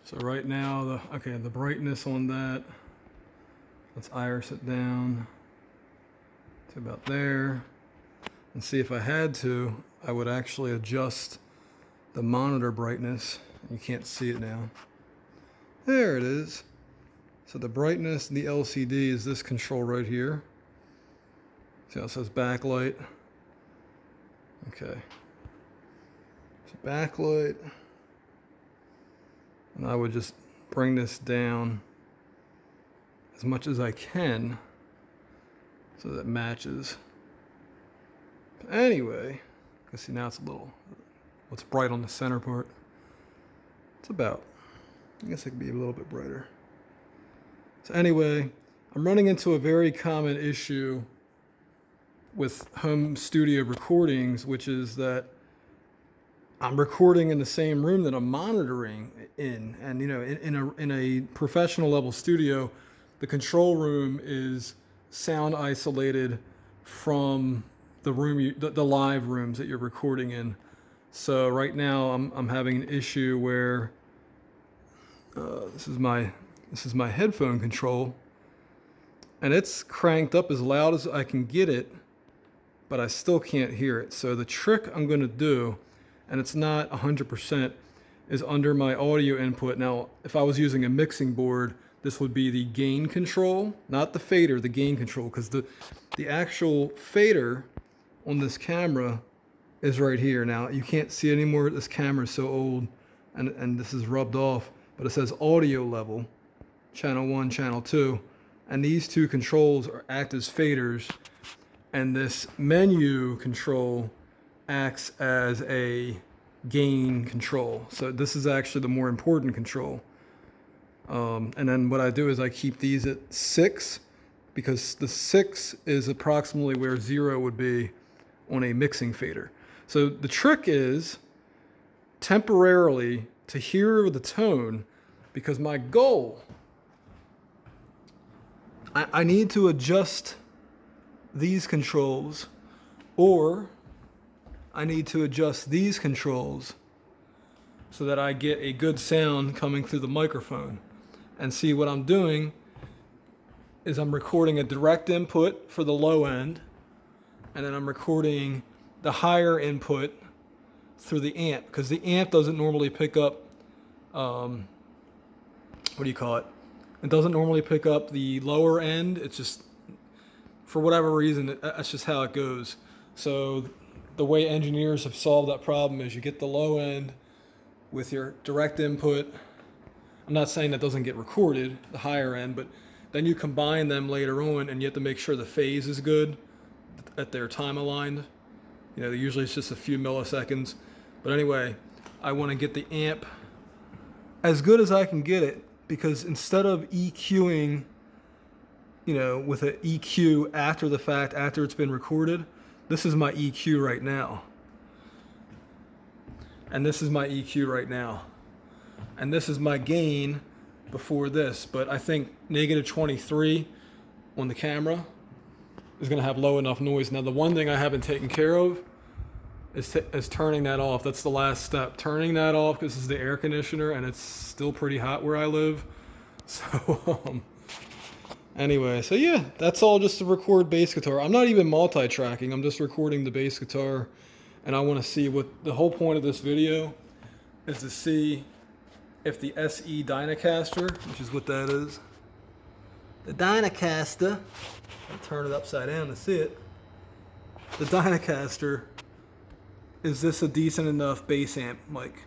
So right now, the brightness on that, let's iris it down to about there. And see, if I had to, I would actually adjust the monitor brightness. You can't see it now. There it is. So the brightness, the LCD is this control right here. See how it says backlight? Okay. So backlight. And I would just bring this down as much as I can so that it matches. But anyway, you see now it's a little, what's bright on the center part. It's about, I guess it could be a little bit brighter. So anyway, I'm running into a very common issue with home studio recordings, which is that I'm recording in the same room that I'm monitoring in. And you know, in a professional level studio, the control room is sound isolated from the room, the live rooms that you're recording in. So right now I'm having an issue where this is my headphone control, and it's cranked up as loud as I can get it, but I still can't hear it. So the trick I'm going to do, and it's not 100%, is under my audio input. Now, if I was using a mixing board, this would be the gain control, not the fader, the gain control, because the actual fader on this camera is right here. Now, you can't see it anymore. This camera is so old, and this is rubbed off, but it says audio level, channel 1, channel 2, and these two controls act as faders, and this menu control acts as a gain control. So this is actually the more important control. And then what I do is I keep these at 6, because the 6 is approximately where 0 would be on a mixing fader. So the trick is temporarily to hear the tone, because my goal, I need to adjust these controls, or I need to adjust these controls so that I get a good sound coming through the microphone. And see, what I'm doing is I'm recording a direct input for the low end, and then I'm recording the higher input through the amp, because the amp doesn't normally pick up, what do you call it? It doesn't normally pick up the lower end. It's just, for whatever reason, that's just how it goes. So the way engineers have solved that problem is you get the low end with your direct input. I'm not saying that doesn't get recorded, the higher end, but then you combine them later on, and you have to make sure the phase is good, that they're time aligned. You know, usually it's just a few milliseconds. But anyway, I want to get the amp as good as I can get it, because instead of EQing, you know, with an EQ after the fact, after it's been recorded, this is my EQ right now. And this is my EQ right now. And this is my gain before this. But I think -23 on the camera is going to have low enough noise. Now, the one thing I haven't taken care of is turning that off. That's the last step. Turning that off, because this is the air conditioner, and it's still pretty hot where I live. So, anyway, so yeah, that's all just to record bass guitar. I'm not even multi-tracking. I'm just recording the bass guitar, and I want to see what the whole point of this video is, to see if the SE Dynacaster, which is what that is, the Dynacaster, I'll turn it upside down to see it. The Dynacaster, is this a decent enough bass amp mic?